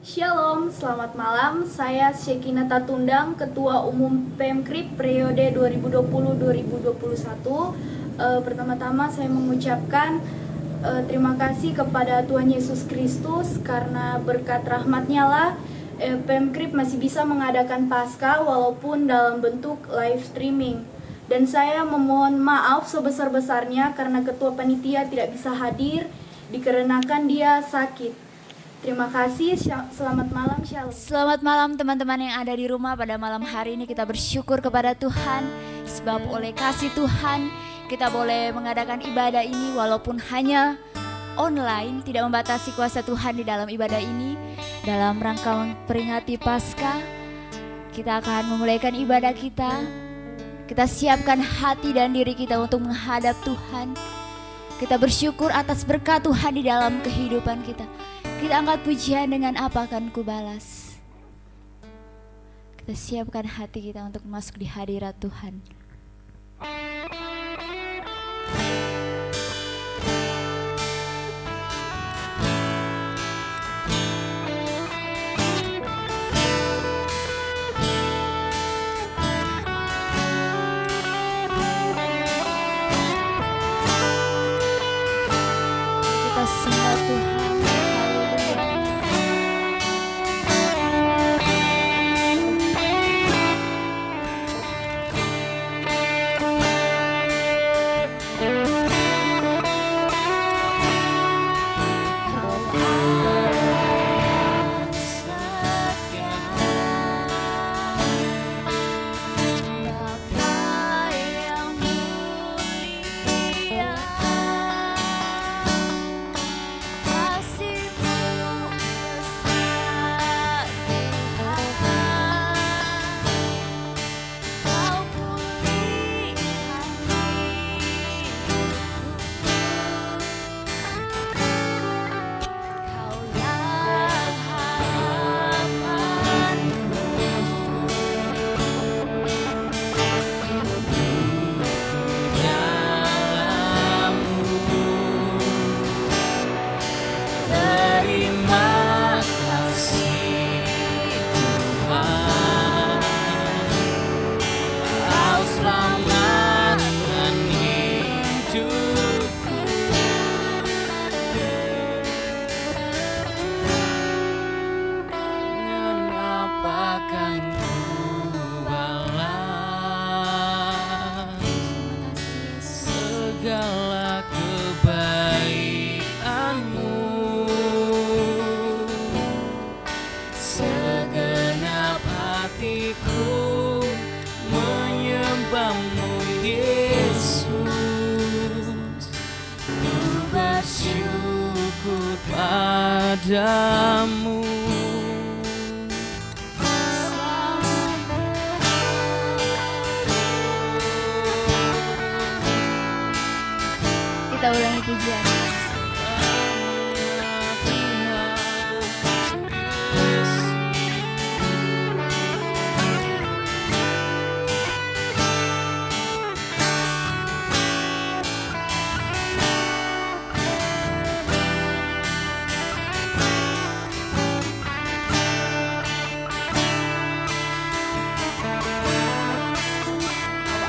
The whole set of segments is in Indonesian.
Shalom, selamat malam. Saya Syekina Tatundang, Ketua Umum Pemkrip periode 2020-2021. Pertama-tama saya mengucapkan terima kasih kepada Tuhan Yesus Kristus karena berkat rahmat-Nya lah Pemkrip masih bisa mengadakan Paskah walaupun dalam bentuk live streaming. Dan saya memohon maaf sebesar-besarnya karena Ketua Panitia tidak bisa hadir dikarenakan dia sakit. Terima kasih, selamat malam, shalom. Selamat malam teman-teman yang ada di rumah. Pada malam hari ini kita bersyukur kepada Tuhan, sebab oleh kasih Tuhan kita boleh mengadakan ibadah ini walaupun hanya online. Tidak membatasi kuasa Tuhan di dalam ibadah ini. Dalam rangka memperingati Paskah, kita akan memulaikan ibadah kita. Kita siapkan hati dan diri kita untuk menghadap Tuhan. Kita bersyukur atas berkat Tuhan di dalam kehidupan kita. Kita angkat pujian dengan apa akan kubalas. Kita siapkan hati kita untuk masuk di hadirat Tuhan. Kita sembah Tuhan. Padamu kita ulangi pujian.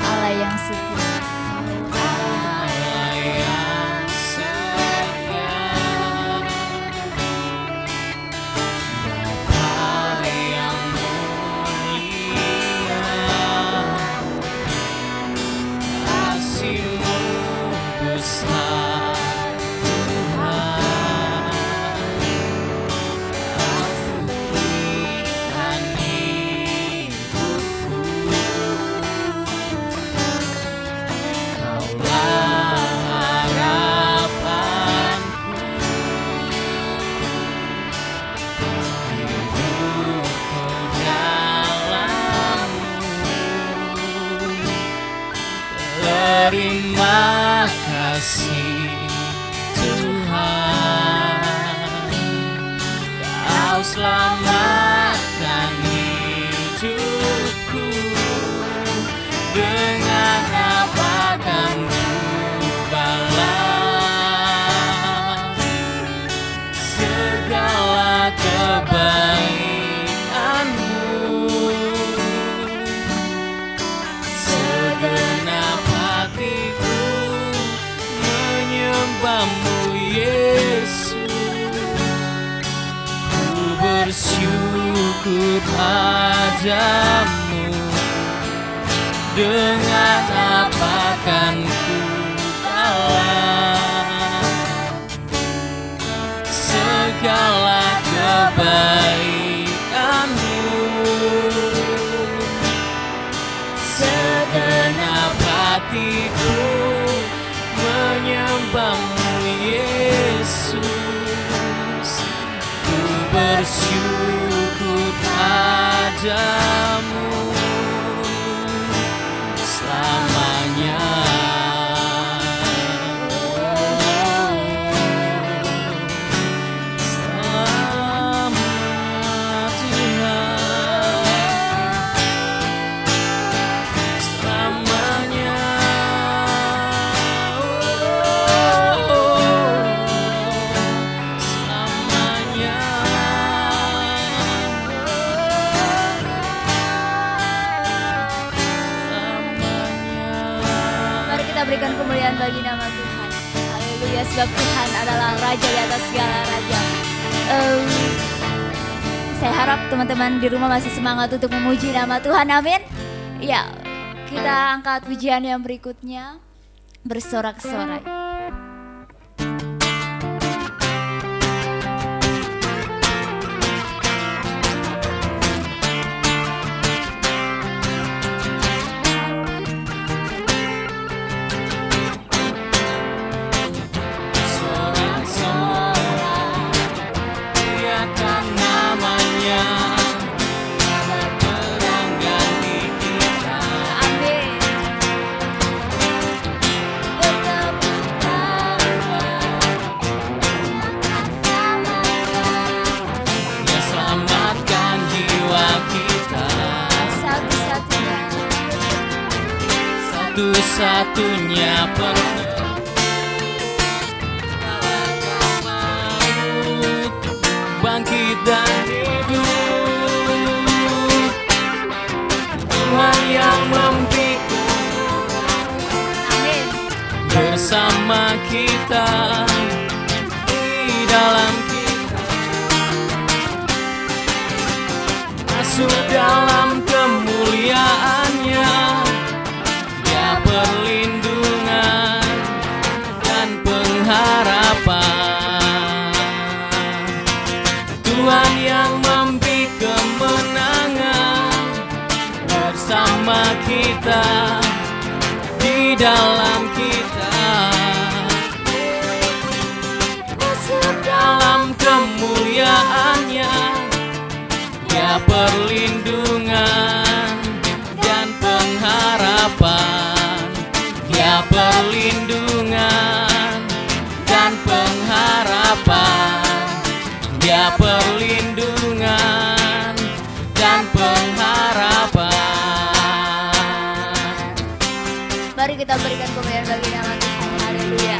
Allah yang setia. Terima kasih Tuhan, Kau selamatkan hidupku. Dengan apa kan ku balas segala kebaikan bersyukur padamu. Dengan apa kan ku balas segala kebaikanmu. Segenap hatiku menyembahmu Yesus. Ku bersyukur padamu selamanya. Berikan kemuliaan bagi nama Tuhan. Haleluya, sebab Tuhan adalah Raja di atas segala raja. Saya harap teman-teman di rumah masih semangat untuk memuji nama Tuhan, amin. Ya, kita angkat pujian yang berikutnya, bersorak-sorai. Satu-satunya bangkit dan hidup, Tuhan yang memikul bersama kita di dalam kita, masuk dalam kemuliaan-Nya. Perlindungan dan pengharapan, Tuhan yang memberi kemenangan bersama kita di dalam kita, masuk dalam kemuliaan-Nya. Ya perlindungan dan pengharapan, ya perlindungan dan pengharapan, ya perlindungan dan pengharapan. Mari kita berikan kemuliaan bagi nama Tuhan. Haleluya.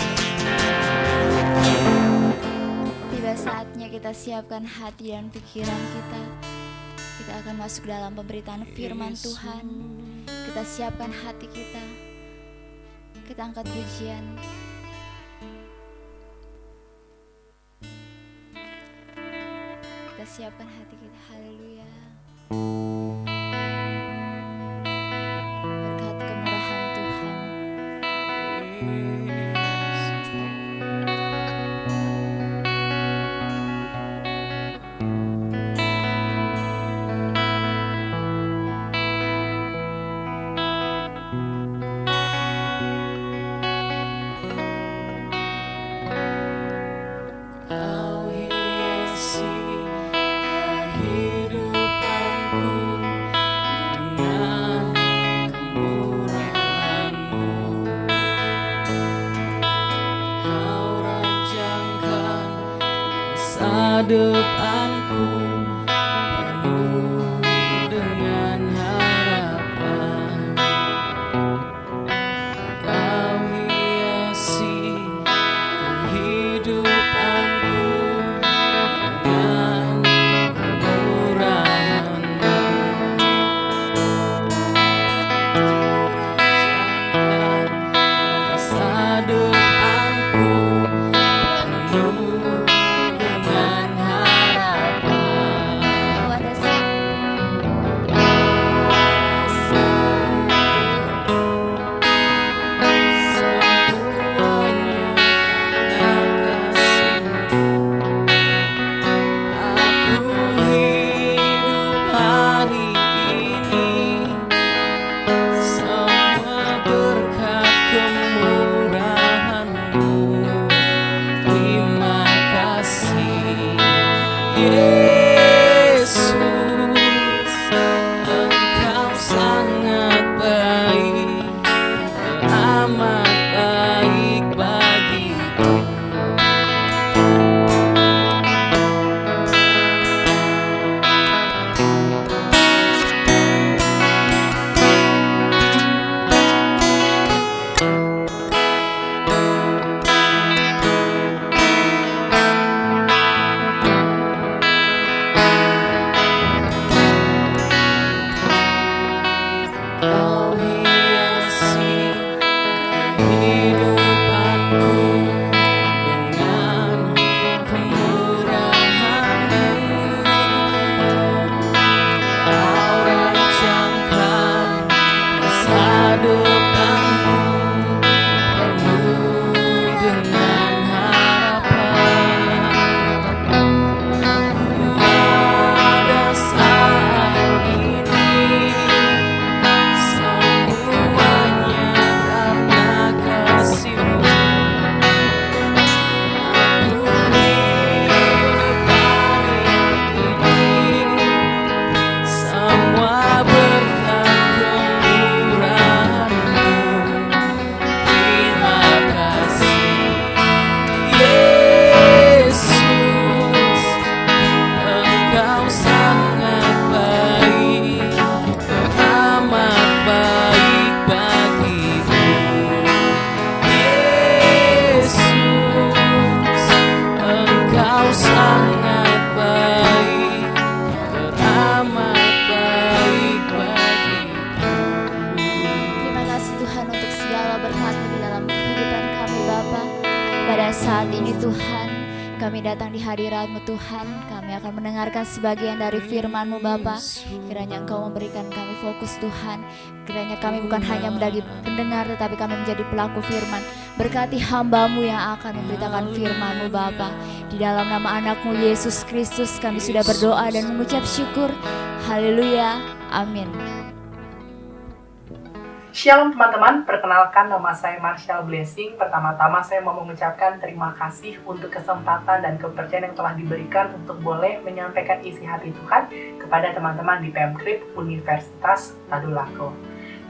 Tiba saatnya kita siapkan hati dan pikiran kita. Kita akan masuk dalam pemberitaan firman Tuhan. Kita siapkan hati kita. Kita angkat pujian. Kita siapkan hati kita. Haleluya. Berkat kemurahan Tuhan. Kau hiasi kehidupanku Engkau sangat baik, teramat baik bagiku. Yesus, Engkau sangat baik, teramat baik bagiku. Terima kasih Tuhan untuk segala berkat-Mu di dalam kehidupan kami Bapa. Pada saat ini Tuhan, kami datang di hadirat-Mu Tuhan. Kami akan mendengarkan sebagian dari firman-Mu Bapa. Kiranya Engkau memberikan kami fokus Tuhan. Kiranya kami bukan hanya menjadi pendengar, tetapi kami menjadi pelaku firman. Berkati hamba-Mu yang akan memberitakan firman-Mu Bapa. Di dalam nama anak-Mu Yesus Kristus kami sudah berdoa dan mengucap syukur. Haleluya, amin. Shalom teman-teman, perkenalkan nama saya Marshall Blessing. Pertama-tama saya mau mengucapkan terima kasih untuk kesempatan dan kepercayaan yang telah diberikan untuk boleh menyampaikan isi hati Tuhan kepada teman-teman di PMKRIP Universitas Tadulako.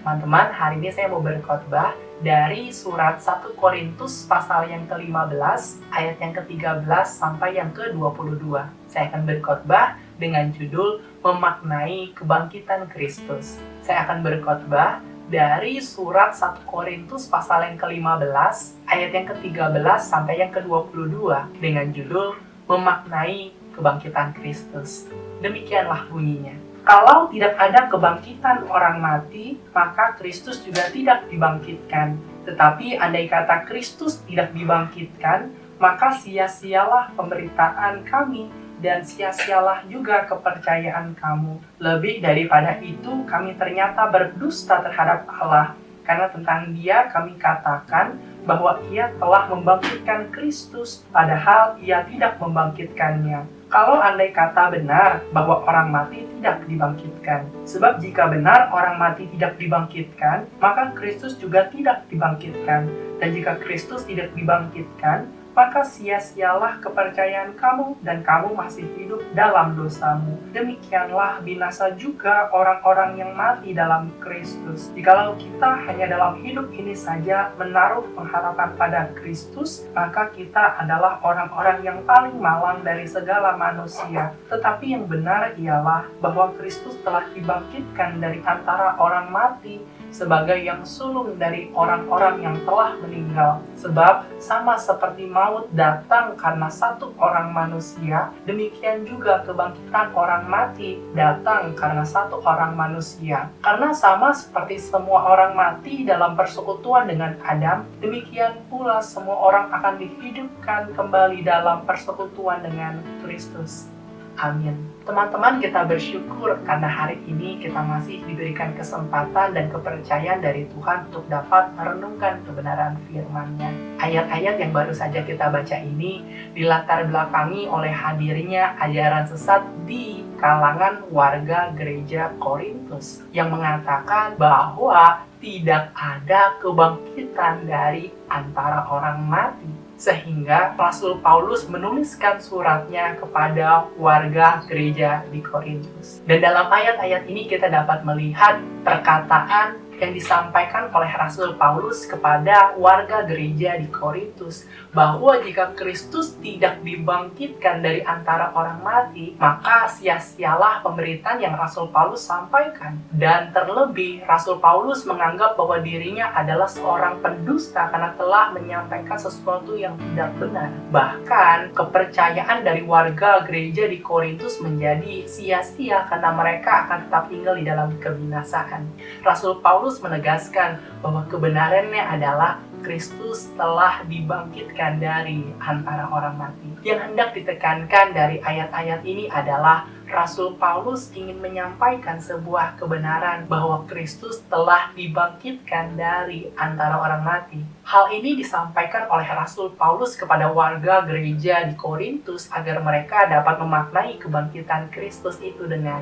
Teman-teman, hari ini saya mau berkhotbah dari surat 1 Korintus pasal yang ke-15, ayat yang ke-13 sampai yang ke-22. Saya akan berkhotbah dengan judul Memaknai Kebangkitan Kristus. Saya akan berkhotbah dari surat 1 Korintus pasal yang ke-15 ayat yang ke-13 sampai yang ke-22 dengan judul Memaknai Kebangkitan Kristus. Demikianlah bunyinya. Kalau tidak ada kebangkitan orang mati, maka Kristus juga tidak dibangkitkan. Tetapi andai kata Kristus tidak dibangkitkan, maka sia-sialah pemberitaan kami dan sia-sialah juga kepercayaan kamu. Lebih daripada itu, kami ternyata berdusta terhadap Allah, karena tentang Dia kami katakan bahwa Ia telah membangkitkan Kristus, padahal Ia tidak membangkitkannya. Kalau andai kata benar bahwa orang mati tidak dibangkitkan, sebab jika benar orang mati tidak dibangkitkan, maka Kristus juga tidak dibangkitkan. Dan jika Kristus tidak dibangkitkan, maka sia-sialah kepercayaan kamu dan kamu masih hidup dalam dosamu. Demikianlah binasa juga orang-orang yang mati dalam Kristus. Jikalau kita hanya dalam hidup ini saja menaruh pengharapan pada Kristus, maka kita adalah orang-orang yang paling malang dari segala manusia. Tetapi yang benar ialah bahwa Kristus telah dibangkitkan dari antara orang mati sebagai yang sulung dari orang-orang yang telah meninggal. Sebab sama seperti maut datang karena satu orang manusia, demikian juga kebangkitan orang mati datang karena satu orang manusia. Karena sama seperti semua orang mati dalam persekutuan dengan Adam, demikian pula semua orang akan dihidupkan kembali dalam persekutuan dengan Kristus. Amin. Teman-teman, kita bersyukur karena hari ini kita masih diberikan kesempatan dan kepercayaan dari Tuhan untuk dapat merenungkan kebenaran firman-Nya. Ayat-ayat yang baru saja kita baca ini dilatar belakangi oleh hadirnya ajaran sesat di kalangan warga gereja Korintus yang mengatakan bahwa tidak ada kebangkitan dari antara orang mati. Sehingga Rasul Paulus menuliskan suratnya kepada warga gereja di Korintus. Dan dalam ayat-ayat ini kita dapat melihat perkataan yang disampaikan oleh Rasul Paulus kepada warga gereja di Korintus, bahwa jika Kristus tidak dibangkitkan dari antara orang mati, maka sia-sialah pemberitaan yang Rasul Paulus sampaikan. Dan terlebih, Rasul Paulus menganggap bahwa dirinya adalah seorang pendusta karena telah menyampaikan sesuatu yang tidak benar. Bahkan, kepercayaan dari warga gereja di Korintus menjadi sia-sia karena mereka akan tetap tinggal di dalam kebinasaan. Rasul Paulus menegaskan bahwa kebenarannya adalah Kristus telah dibangkitkan dari antara orang mati. Yang hendak ditekankan dari ayat-ayat ini adalah Rasul Paulus ingin menyampaikan sebuah kebenaran bahwa Kristus telah dibangkitkan dari antara orang mati. Hal ini disampaikan oleh Rasul Paulus kepada warga gereja di Korintus agar mereka dapat memaknai kebangkitan Kristus itu dengan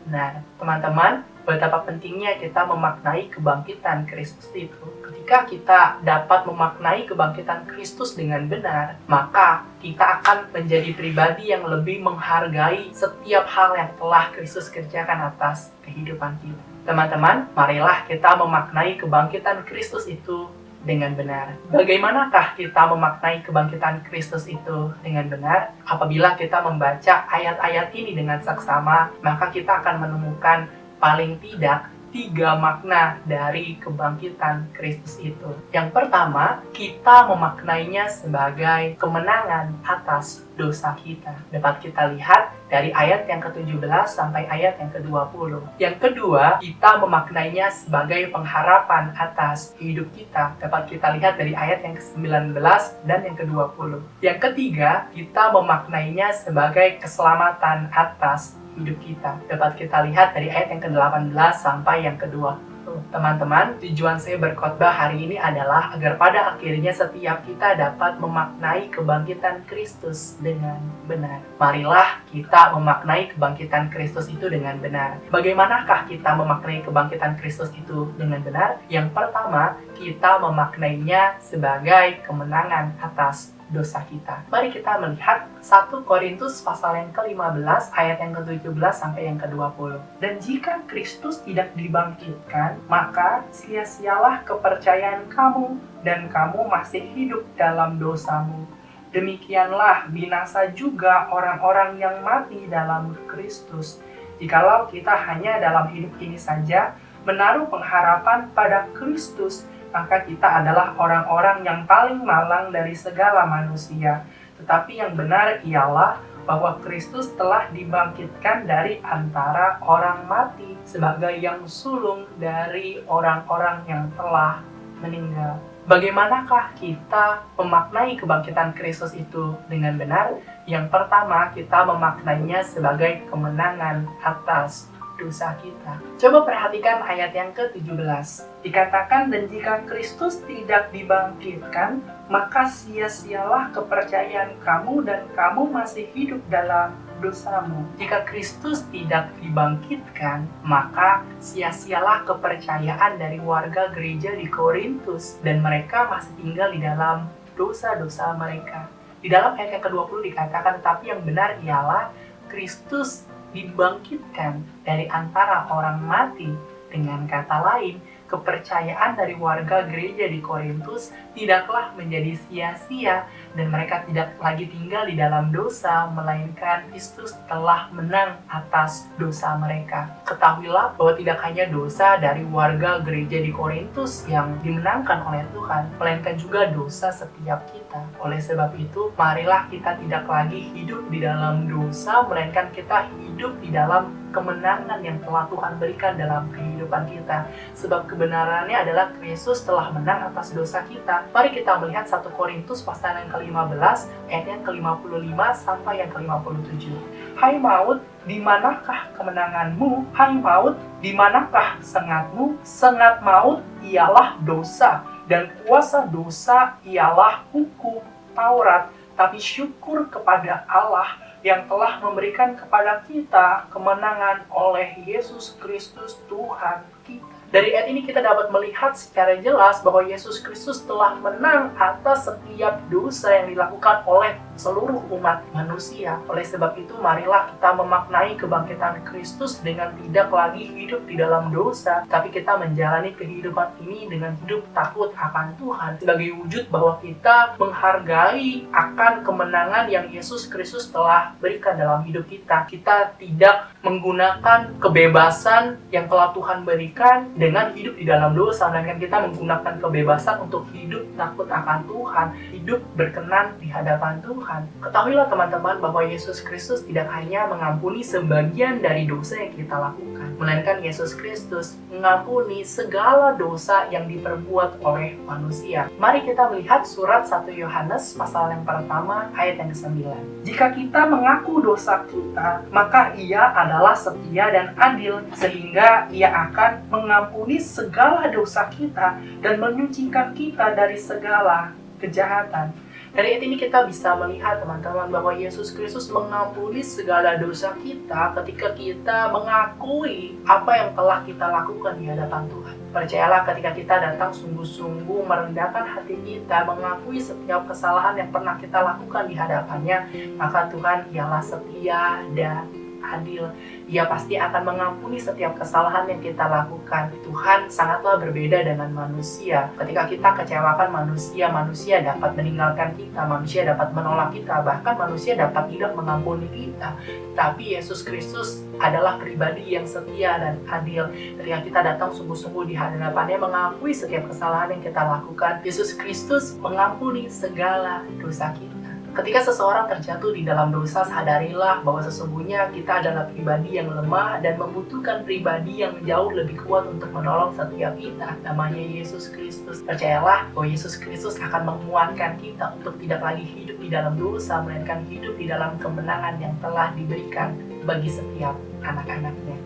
benar. Teman-teman, betapa pentingnya kita memaknai kebangkitan Kristus itu. Ketika kita dapat memaknai kebangkitan Kristus dengan benar, maka kita akan menjadi pribadi yang lebih menghargai setiap hal yang telah Kristus kerjakan atas kehidupan kita. Teman-teman, marilah kita memaknai kebangkitan Kristus itu dengan benar. Bagaimanakah kita memaknai kebangkitan Kristus itu dengan benar? Apabila kita membaca ayat-ayat ini dengan seksama, maka kita akan menemukan paling tidak 3 makna dari kebangkitan Kristus itu. Yang pertama, kita memaknainya sebagai kemenangan atas dosa kita. Dapat kita lihat dari ayat yang ke-17 sampai ayat yang ke-20. Yang kedua, kita memaknainya sebagai pengharapan atas hidup kita. Dapat kita lihat dari ayat yang ke-19 dan yang ke-20. Yang ketiga, kita memaknainya sebagai keselamatan atas hidup kita. Dapat kita lihat dari ayat yang ke-18 sampai yang ke-20. Teman-teman, tujuan saya berkhotbah hari ini adalah agar pada akhirnya setiap kita dapat memaknai kebangkitan Kristus dengan benar. Marilah kita memaknai kebangkitan Kristus itu dengan benar. Bagaimanakah kita memaknai kebangkitan Kristus itu dengan benar? Yang pertama, kita memaknainya sebagai kemenangan atas dosa kita. Mari kita melihat 1 Korintus pasal yang ke-15 ayat yang ke-17 sampai yang ke-20. Dan jika Kristus tidak dibangkitkan, maka sia-sialah kepercayaan kamu dan kamu masih hidup dalam dosamu. Demikianlah binasa juga orang-orang yang mati dalam Kristus. Jikalau kita hanya dalam hidup ini saja menaruh pengharapan pada Kristus, maka kita adalah orang-orang yang paling malang dari segala manusia. Tetapi yang benar ialah bahwa Kristus telah dibangkitkan dari antara orang mati sebagai yang sulung dari orang-orang yang telah meninggal. Bagaimanakah kita memaknai kebangkitan Kristus itu dengan benar? Yang pertama, kita memaknainya sebagai kemenangan atas dosa kita. Coba perhatikan ayat yang ke-17. Dikatakan, dan jika Kristus tidak dibangkitkan, maka sia-sialah kepercayaan kamu dan kamu masih hidup dalam dosamu. Jika Kristus tidak dibangkitkan, maka sia-sialah kepercayaan dari warga gereja di Korintus dan mereka masih tinggal di dalam dosa-dosa mereka. Di dalam ayat yang ke-20 dikatakan, tetapi yang benar ialah Kristus dibangkitkan dari antara orang mati. Dengan kata lain, kepercayaan dari warga gereja di Korintus tidaklah menjadi sia-sia dan mereka tidak lagi tinggal di dalam dosa, melainkan Kristus telah menang atas dosa mereka. Ketahuilah bahwa tidak hanya dosa dari warga gereja di Korintus yang dimenangkan oleh Tuhan, melainkan juga dosa setiap kita. Oleh sebab itu, marilah kita tidak lagi hidup di dalam dosa, melainkan kita hidup di dalam kemenangan yang telah Tuhan berikan dalam kehidupan kita. Sebab kebenarannya adalah Kristus telah menang atas dosa kita. Mari kita melihat 1 Korintus pasal yang ke-15 ayat yang ke-55 sampai yang ke-57. Hai maut, di manakah kemenanganmu? Hai maut, di manakah sengatmu? Sengat maut ialah dosa, dan kuasa dosa ialah hukum Taurat. Tapi syukur kepada Allah yang telah memberikan kepada kita kemenangan oleh Yesus Kristus Tuhan kita. Dari ayat ini kita dapat melihat secara jelas bahwa Yesus Kristus telah menang atas setiap dosa yang dilakukan oleh seluruh umat manusia. Oleh sebab itu, marilah kita memaknai kebangkitan Kristus dengan tidak lagi hidup di dalam dosa, tapi kita menjalani kehidupan ini dengan hidup takut akan Tuhan, sebagai wujud bahwa kita menghargai akan kemenangan yang Yesus Kristus telah berikan dalam hidup kita. Kita tidak menggunakan kebebasan yang telah Tuhan berikan dengan hidup di dalam dosa, melainkan kita menggunakan kebebasan untuk hidup takut akan Tuhan, hidup berkenan di hadapan Tuhan. Ketahuilah teman-teman bahwa Yesus Kristus tidak hanya mengampuni sebagian dari dosa yang kita lakukan, melainkan Yesus Kristus mengampuni segala dosa yang diperbuat oleh manusia. Mari kita melihat surat 1 Yohanes pasal yang pertama ayat yang ke-9. Jika kita mengaku dosa kita, maka Ia adalah setia dan adil, sehingga Ia akan mengampuni segala dosa kita dan menyucikan kita dari segala kejahatan. Dari ayat ini kita bisa melihat teman-teman bahwa Yesus Kristus mengampuni segala dosa kita ketika kita mengakui apa yang telah kita lakukan di hadapan Tuhan. Percayalah, ketika kita datang sungguh-sungguh merendahkan hati kita, mengakui setiap kesalahan yang pernah kita lakukan di hadapannya, maka Tuhan ialah setia dan adil. Ia pasti akan mengampuni setiap kesalahan yang kita lakukan. Tuhan sangatlah berbeda dengan manusia. Ketika kita kecewakan manusia, manusia dapat meninggalkan kita, manusia dapat menolak kita, bahkan manusia dapat tidak mengampuni kita. Tapi Yesus Kristus adalah pribadi yang setia dan adil. Ketika kita datang sungguh-sungguh di hadapannya, mengakui setiap kesalahan yang kita lakukan, Yesus Kristus mengampuni segala dosa kita. Ketika seseorang terjatuh di dalam dosa, sadarilah bahwa sesungguhnya kita adalah pribadi yang lemah dan membutuhkan pribadi yang jauh lebih kuat untuk menolong setiap kita. Namanya Yesus Kristus. Percayalah bahwa Yesus Kristus akan menguatkan kita untuk tidak lagi hidup di dalam dosa, melainkan hidup di dalam kemenangan yang telah diberikan bagi setiap anak-anaknya.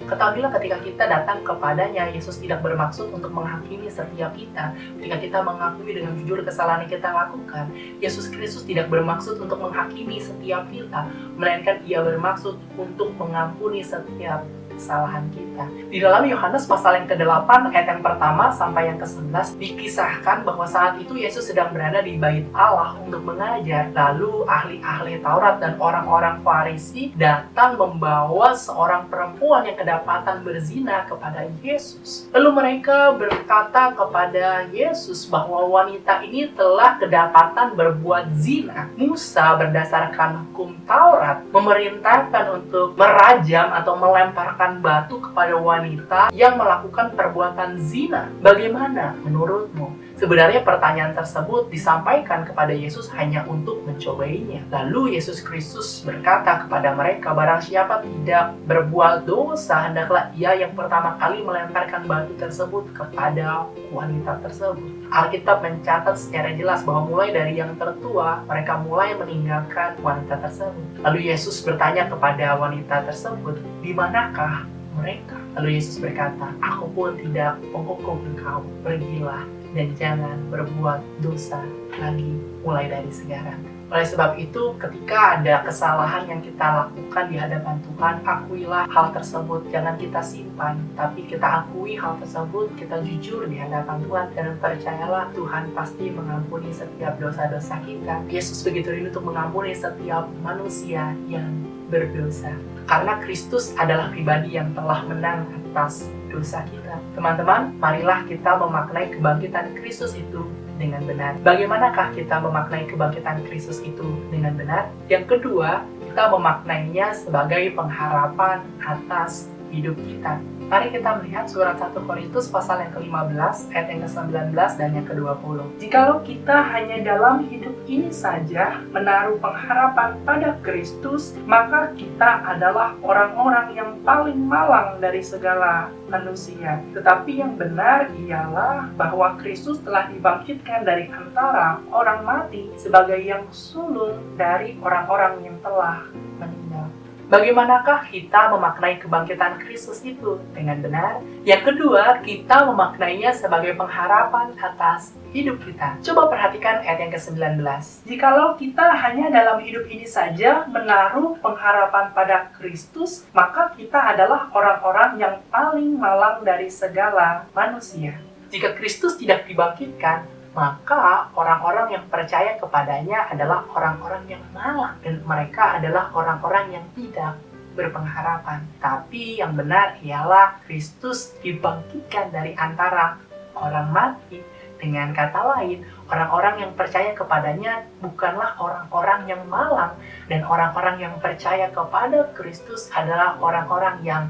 Ketahuilah ketika kita datang kepadanya, Yesus tidak bermaksud untuk menghakimi setiap kita. Ketika kita mengakui dengan jujur kesalahan yang kita lakukan, Yesus Kristus tidak bermaksud untuk menghakimi setiap kita, melainkan Ia bermaksud untuk mengampuni setiap kesalahan kita. Di dalam Yohanes pasal yang ke-8 ayat yang pertama sampai yang ke-11 dikisahkan bahwa saat itu Yesus sedang berada di bait Allah untuk mengajar. Lalu ahli-ahli Taurat dan orang-orang Farisi datang membawa seorang perempuan yang kedapatan berzina kepada Yesus. Lalu mereka berkata kepada Yesus bahwa wanita ini telah kedapatan berbuat zina. Musa berdasarkan hukum Taurat memerintahkan untuk merajam atau melemparkan batu kepada wanita yang melakukan perbuatan zina. Bagaimana menurutmu? Sebenarnya pertanyaan tersebut disampaikan kepada Yesus hanya untuk mencobainya. Lalu Yesus Kristus berkata kepada mereka, barang siapa tidak berbuat dosa, hendaklah ia yang pertama kali melemparkan batu tersebut kepada wanita tersebut. Alkitab mencatat secara jelas bahwa mulai dari yang tertua, mereka mulai meninggalkan wanita tersebut. Lalu Yesus bertanya kepada wanita tersebut, di manakah mereka? Lalu Yesus berkata, aku pun tidak menghukum engkau, pergilah dan jangan berbuat dosa lagi mulai dari sekarang. Oleh sebab itu, ketika ada kesalahan yang kita lakukan di hadapan Tuhan, akuilah hal tersebut. Jangan kita simpan, tapi kita akui hal tersebut, kita jujur di hadapan Tuhan, dan percayalah Tuhan pasti mengampuni setiap dosa-dosa kita. Yesus begitu rindu untuk mengampuni setiap manusia yang berdosa. Karena Kristus adalah pribadi yang telah menang atas dosa kita. Teman-teman, marilah kita memaknai kebangkitan Kristus itu dengan benar. Bagaimanakah kita memaknai kebangkitan Kristus itu dengan benar? Yang kedua, kita memaknainya sebagai pengharapan atas hidup kita. Mari kita melihat surat 1 Korintus pasal yang ke-15 ayat yang ke-19 dan yang ke-20. Jikalau kita hanya dalam hidup ini saja menaruh pengharapan pada Kristus, maka kita adalah orang-orang yang paling malang dari segala manusia. Tetapi yang benar ialah bahwa Kristus telah dibangkitkan dari antara orang mati sebagai yang sulung dari orang-orang yang telah meninggal. Bagaimanakah kita memaknai kebangkitan Kristus itu dengan benar? Yang kedua, kita memaknainya sebagai pengharapan atas hidup kita. Coba perhatikan ayat yang ke-19. Jikalau kita hanya dalam hidup ini saja menaruh pengharapan pada Kristus, maka kita adalah orang-orang yang paling malang dari segala manusia. Jika Kristus tidak dibangkitkan, maka orang-orang yang percaya kepadanya adalah orang-orang yang malang, dan mereka adalah orang-orang yang tidak berpengharapan. Tapi yang benar ialah Kristus dibangkitkan dari antara orang mati. Dengan kata lain, orang-orang yang percaya kepadanya bukanlah orang-orang yang malang, dan orang-orang yang percaya kepada Kristus adalah orang-orang yang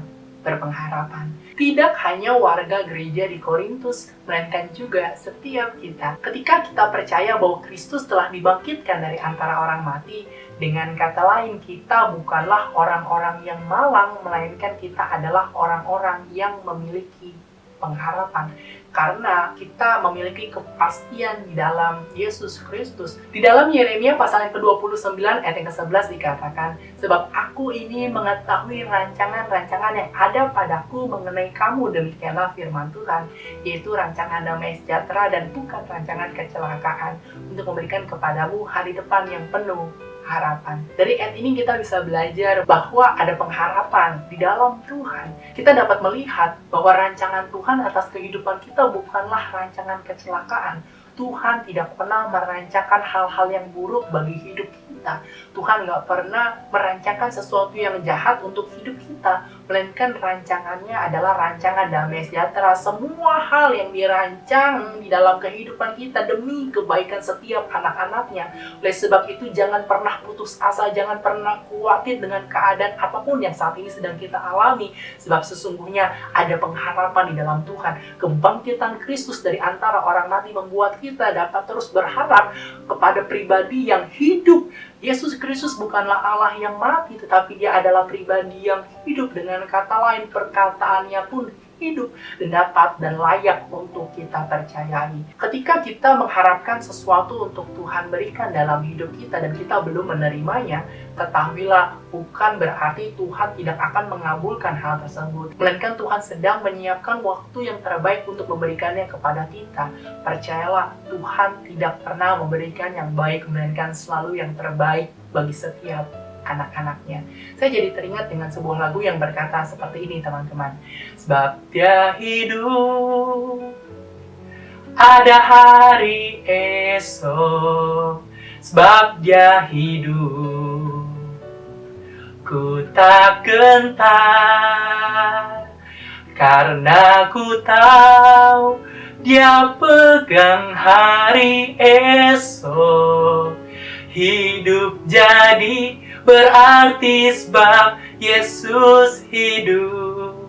berpengharapan. Tidak hanya warga gereja di Korintus, melainkan juga setiap kita. Ketika kita percaya bahwa Kristus telah dibangkitkan dari antara orang mati, dengan kata lain, kita bukanlah orang-orang yang malang, melainkan kita adalah orang-orang yang memiliki pengharapan. Karena kita memiliki kepastian di dalam Yesus Kristus. Di dalam Yeremia pasal yang ke-29 ayat yang ke-11 dikatakan, sebab aku ini mengetahui rancangan-rancangan yang ada padaku mengenai kamu, demikianlah firman Tuhan, yaitu rancangan damai sejahtera dan bukan rancangan kecelakaan, untuk memberikan kepadamu hari depan yang penuh harapan. Dari ayat ini kita bisa belajar bahwa ada pengharapan di dalam Tuhan. Kita dapat melihat bahwa rancangan Tuhan atas kehidupan kita bukanlah rancangan kecelakaan. Tuhan tidak pernah merancangkan hal-hal yang buruk bagi hidup kita. kita. Tuhan gak pernah merancangkan sesuatu yang jahat untuk hidup kita, melainkan rancangannya adalah rancangan damai sejahtera. Semua hal yang dirancang di dalam kehidupan kita demi kebaikan setiap anak-anaknya. Oleh sebab itu jangan pernah putus asa, jangan pernah khawatir dengan keadaan apapun yang saat ini sedang kita alami. Sebab sesungguhnya ada pengharapan di dalam Tuhan. Kebangkitan Kristus dari antara orang mati membuat kita dapat terus berharap kepada pribadi yang hidup. Yesus Kristus bukanlah Allah yang mati, tetapi dia adalah pribadi yang hidup. Dengan kata lain, perkataannya pun hidup dan dapat dan layak untuk kita percayai. Ketika kita mengharapkan sesuatu untuk Tuhan berikan dalam hidup kita dan kita belum menerimanya, ketahuilah bukan berarti Tuhan tidak akan mengabulkan hal tersebut, melainkan Tuhan sedang menyiapkan waktu yang terbaik untuk memberikannya kepada kita. Percayalah, Tuhan tidak pernah memberikan yang baik, melainkan selalu yang terbaik bagi setiap anak-anaknya. Saya jadi teringat dengan sebuah lagu yang berkata seperti ini, teman-teman. Sebab dia hidup, ada hari esok. Sebab dia hidup, ku tak gentar, karena ku tahu dia pegang hari esok. Hidup jadi berarti sebab Yesus hidup.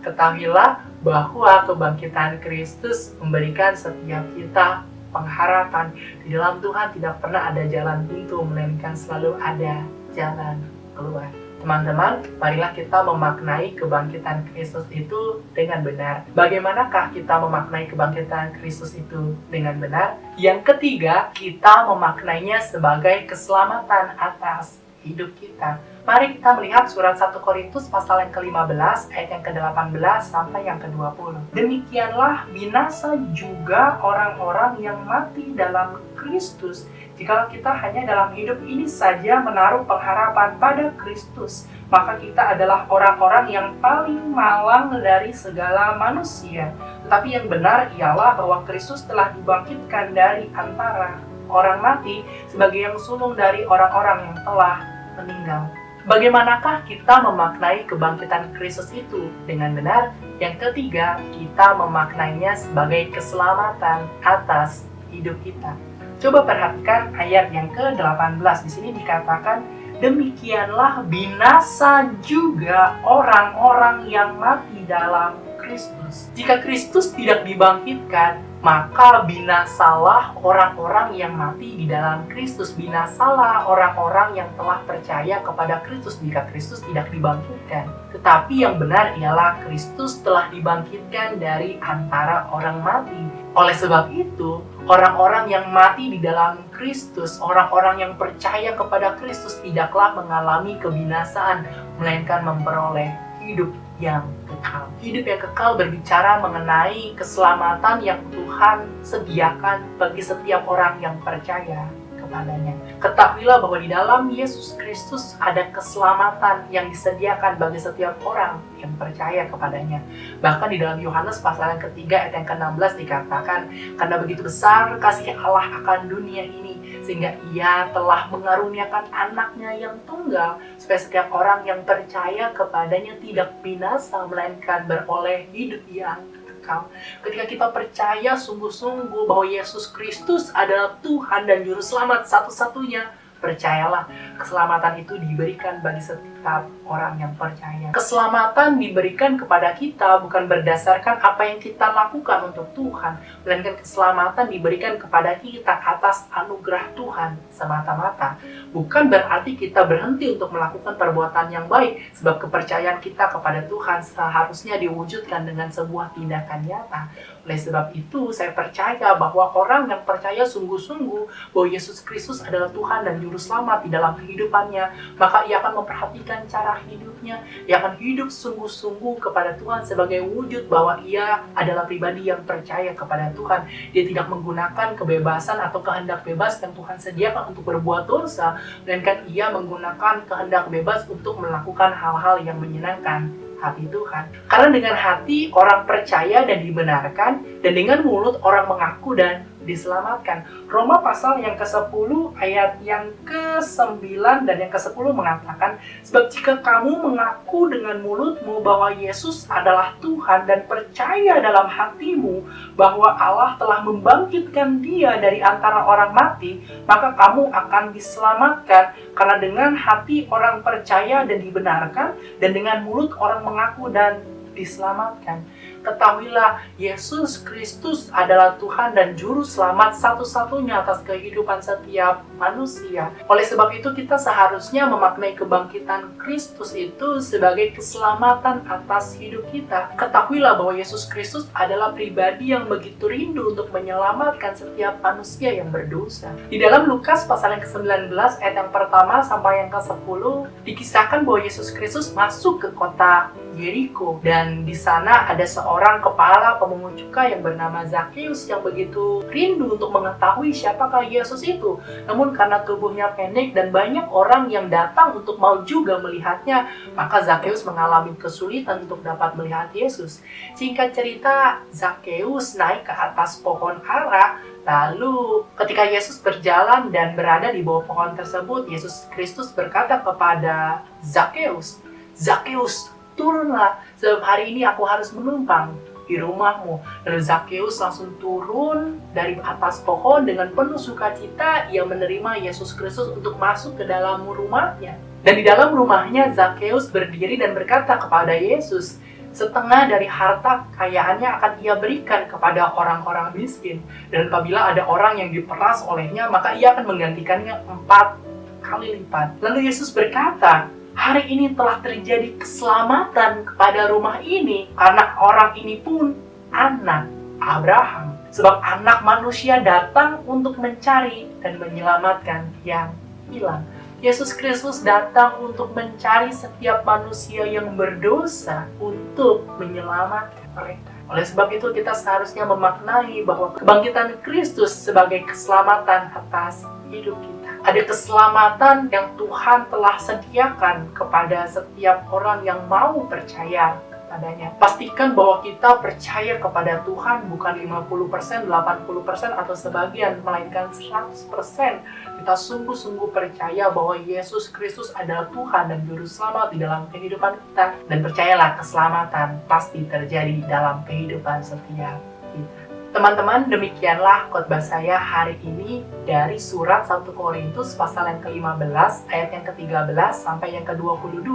Ketahuilah bahwa kebangkitan Kristus memberikan setiap kita pengharapan. Di dalam Tuhan tidak pernah ada jalan buntu, melainkan selalu ada jalan keluar. Teman-teman, marilah kita memaknai kebangkitan Kristus itu dengan benar. Bagaimanakah kita memaknai kebangkitan Kristus itu dengan benar? Yang ketiga, kita memaknainya sebagai keselamatan atas hidup kita. Mari kita melihat surat 1 Korintus pasal yang ke-15 ayat yang ke-18 sampai yang ke-20. Demikianlah binasa juga orang-orang yang mati dalam Kristus. Jika kita hanya dalam hidup ini saja menaruh pengharapan pada Kristus, maka kita adalah orang-orang yang paling malang dari segala manusia. Tetapi yang benar ialah bahwa Kristus telah dibangkitkan dari antara orang mati sebagai yang sulung dari orang-orang yang telah meninggal. Bagaimanakah kita memaknai kebangkitan Kristus itu dengan benar? Yang ketiga, kita memaknainya sebagai keselamatan atas hidup kita. Coba perhatikan ayat yang ke-18. Di sini dikatakan, demikianlah binasa juga orang-orang yang mati dalam Kristus. Jika Kristus tidak dibangkitkan, maka binasalah orang-orang yang mati di dalam Kristus. Binasalah orang-orang yang telah percaya kepada Kristus jika Kristus tidak dibangkitkan. Tetapi yang benar ialah Kristus telah dibangkitkan dari antara orang mati. Oleh sebab itu, orang-orang yang mati di dalam Kristus, orang-orang yang percaya kepada Kristus tidaklah mengalami kebinasaan, melainkan memperoleh hidup yang kekal. Hidup yang kekal berbicara mengenai keselamatan yang Tuhan sediakan bagi setiap orang yang percaya kepadanya. Ketahuilah bahwa di dalam Yesus Kristus ada keselamatan yang disediakan bagi setiap orang yang percaya kepadanya. Bahkan di dalam Yohanes pasal yang ketiga ayat yang ke-16 dikatakan, karena begitu besar kasih Allah akan dunia ini, sehingga ia telah mengaruniakan anaknya yang tunggal, supaya setiap orang yang percaya kepadanya tidak binasa, melainkan beroleh hidup yang kekal. Ketika kita percaya sungguh-sungguh bahwa Yesus Kristus adalah Tuhan dan Juru Selamat satu-satunya, percayalah, keselamatan itu diberikan bagi setiap orang yang percaya. Keselamatan diberikan kepada kita bukan berdasarkan apa yang kita lakukan untuk Tuhan, melainkan keselamatan diberikan kepada kita atas anugerah Tuhan semata-mata. Bukan berarti kita berhenti untuk melakukan perbuatan yang baik, sebab kepercayaan kita kepada Tuhan seharusnya diwujudkan dengan sebuah tindakan nyata. Oleh sebab itu, saya percaya bahwa orang yang percaya sungguh-sungguh bahwa Yesus Kristus adalah Tuhan dan Juru Selamat di dalam kehidupannya, maka ia akan memperhatikan cara hidupnya. Ia akan hidup sungguh-sungguh kepada Tuhan sebagai wujud bahwa ia adalah pribadi yang percaya kepada Tuhan. Dia tidak menggunakan kebebasan atau kehendak bebas yang Tuhan sediakan untuk berbuat dosa, melainkan ia menggunakan kehendak bebas untuk melakukan hal-hal yang menyenangkan hati Tuhan. Karena dengan hati orang percaya dan dibenarkan, dan dengan mulut orang mengaku dan diselamatkan. Roma pasal yang ke-10 ayat yang ke-9 dan yang ke-10 mengatakan, sebab jika kamu mengaku dengan mulutmu bahwa Yesus adalah Tuhan dan percaya dalam hatimu bahwa Allah telah membangkitkan Dia dari antara orang mati, maka kamu akan diselamatkan. Karena dengan hati orang percaya dan dibenarkan, dan dengan mulut orang mengaku dan diselamatkan. Ketahuilah, Yesus Kristus adalah Tuhan dan Juru Selamat satu-satunya atas kehidupan setiap manusia. Oleh sebab itu, kita seharusnya memaknai kebangkitan Kristus itu sebagai keselamatan atas hidup kita. Ketahuilah bahwa Yesus Kristus adalah pribadi yang begitu rindu untuk menyelamatkan setiap manusia yang berdosa. Di dalam Lukas pasal yang ke-19 ayat yang pertama sampai yang ke-10, dikisahkan bahwa Yesus Kristus masuk ke kota Yeriko, dan di sana ada seorang kepala pemungut cukai yang bernama Zakheus yang begitu rindu untuk mengetahui siapakah Yesus itu. Namun karena tubuhnya pendek dan banyak orang yang datang untuk mau juga melihatnya, maka Zakheus mengalami kesulitan untuk dapat melihat Yesus. Singkat cerita, Zakheus naik ke atas pohon ara. Lalu ketika Yesus berjalan dan berada di bawah pohon tersebut, Yesus Kristus berkata kepada Zakheus, "Zakheus, turunlah, sebab hari ini aku harus menumpang di rumahmu." Lalu Zakheus langsung turun dari atas pohon dengan penuh sukacita. Ia menerima Yesus Kristus untuk masuk ke dalam rumahnya. Dan di dalam rumahnya Zakheus berdiri dan berkata kepada Yesus, setengah dari harta kekayaannya akan ia berikan kepada orang-orang miskin. Dan apabila ada orang yang diperas olehnya, maka ia akan menggantikannya 4 kali lipat. Lalu Yesus berkata, hari ini telah terjadi keselamatan kepada rumah ini, karena orang ini pun anak Abraham. Sebab anak manusia datang untuk mencari dan menyelamatkan yang hilang. Yesus Kristus datang untuk mencari setiap manusia yang berdosa untuk menyelamatkan mereka. Oleh sebab itu kita seharusnya memaknai bahwa kebangkitan Kristus sebagai keselamatan atas hidup kita. Ada keselamatan yang Tuhan telah sediakan kepada setiap orang yang mau percaya kepadanya. Pastikan bahwa kita percaya kepada Tuhan bukan 50%, 80% atau sebagian, melainkan 100%. Kita sungguh-sungguh percaya bahwa Yesus Kristus adalah Tuhan dan Juru Selamat di dalam kehidupan kita. Dan percayalah, keselamatan pasti terjadi dalam kehidupan setiap kita. Teman-teman, demikianlah khotbah saya hari ini dari surat 1 Korintus pasal yang ke-15 ayat yang ke-13 sampai yang ke-22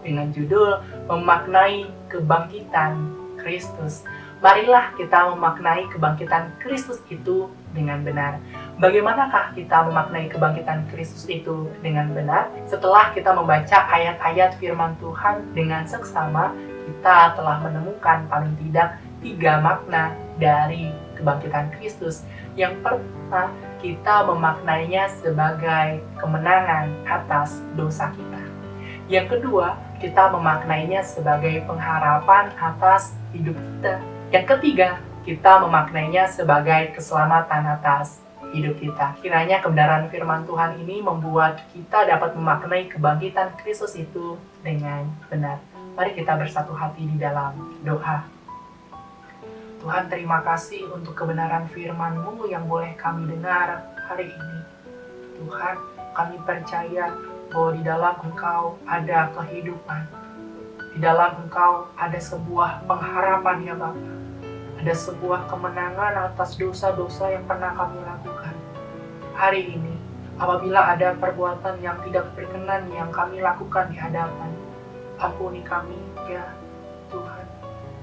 dengan judul Memaknai Kebangkitan Kristus. Marilah kita memaknai kebangkitan Kristus itu dengan benar. Bagaimanakah kita memaknai kebangkitan Kristus itu dengan benar? Setelah kita membaca ayat-ayat firman Tuhan dengan seksama, kita telah menemukan paling tidak 3 makna dari kebangkitan Kristus. Yang pertama, kita memaknainya sebagai kemenangan atas dosa kita. Yang kedua, kita memaknainya sebagai pengharapan atas hidup kita. Yang ketiga, kita memaknainya sebagai keselamatan atas hidup kita. Kiranya kebenaran firman Tuhan ini membuat kita dapat memaknai kebangkitan Kristus itu dengan benar. Mari kita bersatu hati di dalam doa. Tuhan, terima kasih untuk kebenaran firman-Mu yang boleh kami dengar hari ini. Tuhan, kami percaya bahwa di dalam Engkau ada kehidupan. Di dalam Engkau ada sebuah pengharapan ya Bapa. Ada sebuah kemenangan atas dosa-dosa yang pernah kami lakukan. Hari ini, apabila ada perbuatan yang tidak berkenan yang kami lakukan di hadapan, ampuni kami ya Tuhan.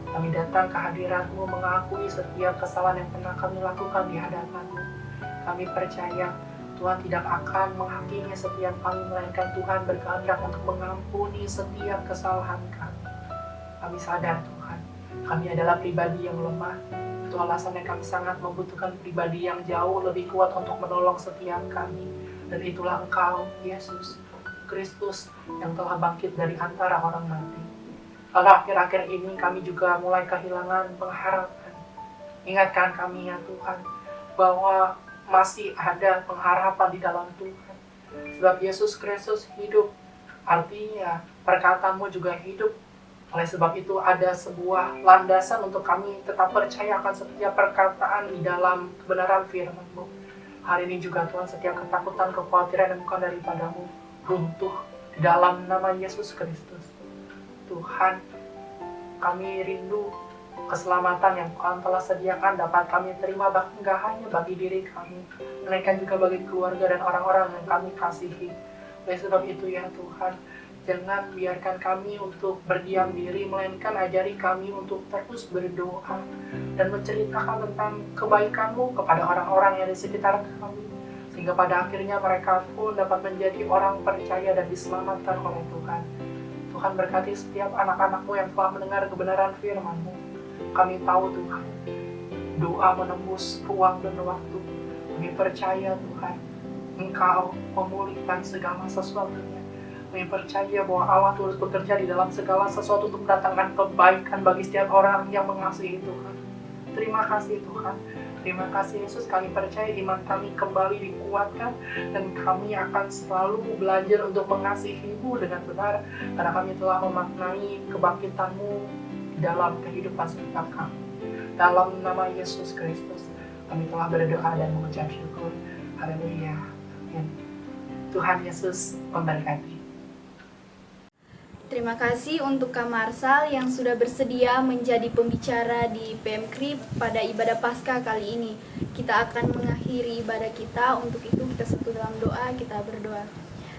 Kami datang ke hadirat-Mu mengakui setiap kesalahan yang pernah kami lakukan di hadapan-Mu. Kami percaya Tuhan tidak akan menghakimi setiap kami, melainkan Tuhan berkehendak untuk mengampuni setiap kesalahan kami. Kami sadar Tuhan, kami adalah pribadi yang lemah. Itu alasannya kami sangat membutuhkan pribadi yang jauh lebih kuat untuk menolong setiap kami. Dan itulah Engkau, Yesus Kristus, yang telah bangkit dari antara orang mati. Pada akhir-akhir ini kami juga mulai kehilangan pengharapan. Ingatkan kami ya Tuhan, bahwa masih ada pengharapan di dalam Tuhan. Sebab Yesus Kristus hidup, artinya perkataanmu juga hidup. Oleh sebab itu ada sebuah landasan untuk kami tetap percaya akan setiap perkataan di dalam kebenaran firman-Mu. Hari ini juga Tuhan, setiap ketakutan, kekhawatiran yang bukan daripadamu runtuh di dalam nama Yesus Kristus. Tuhan, kami rindu keselamatan yang Tuhan telah sediakan dapat kami terima, bahkan gak hanya bagi diri kami, melainkan juga bagi keluarga dan orang-orang yang kami kasihi. Oleh sebab itu ya Tuhan, jangan biarkan kami untuk berdiam diri, melainkan ajari kami untuk terus berdoa dan menceritakan tentang kebaikan-Mu kepada orang-orang yang di sekitar kami, sehingga pada akhirnya mereka pun dapat menjadi orang percaya dan diselamatkan oleh Tuhan. Tuhan berkati setiap anak-anak-Mu yang telah mendengar kebenaran firman-Mu. Kami tahu Tuhan, doa menembus ruang dan waktu. Kami percaya Tuhan, Engkau memulihkan segala sesuatunya. Kami percaya bahwa Allah terus bekerja di dalam segala sesuatu untuk mendatangkan kebaikan bagi setiap orang yang mengasihi Tuhan. Terima kasih Tuhan. Terima kasih Yesus, kami percaya iman kami kembali dikuatkan dan kami akan selalu belajar untuk mengasihi-Mu dengan benar, karena kami telah memaknai kebangkitan-Mu dalam kehidupan setiap kami. Dalam nama Yesus Kristus kami telah berdoa dan mengucap syukur. Haleluya. Amin. Tuhan Yesus memberkati. Terima kasih untuk Kak Marsal yang sudah bersedia menjadi pembicara di PMKRIP pada ibadah Paskah kali ini. Kita akan mengakhiri ibadah kita, untuk itu kita satu dalam doa, kita berdoa.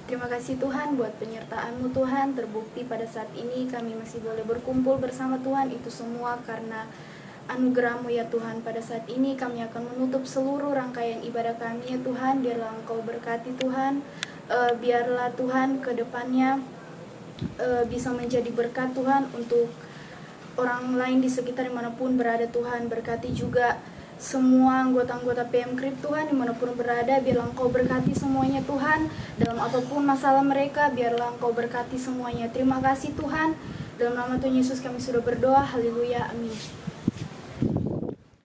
Terima kasih Tuhan buat penyertaan-Mu Tuhan, terbukti pada saat ini kami masih boleh berkumpul bersama Tuhan, itu semua karena anugerah-Mu ya Tuhan. Pada saat ini kami akan menutup seluruh rangkaian ibadah kami ya Tuhan, biarlah Engkau berkati Tuhan, biarlah Tuhan ke depannya bisa menjadi berkat Tuhan untuk orang lain di sekitar dimanapun berada Tuhan. Berkati juga semua anggota-anggota PMKRIP Tuhan dimanapun berada, biarlah Engkau berkati semuanya Tuhan, dalam apapun masalah mereka biarlah Engkau berkati semuanya. Terima kasih Tuhan, dalam nama Tuhan Yesus kami sudah berdoa, haleluya, amin.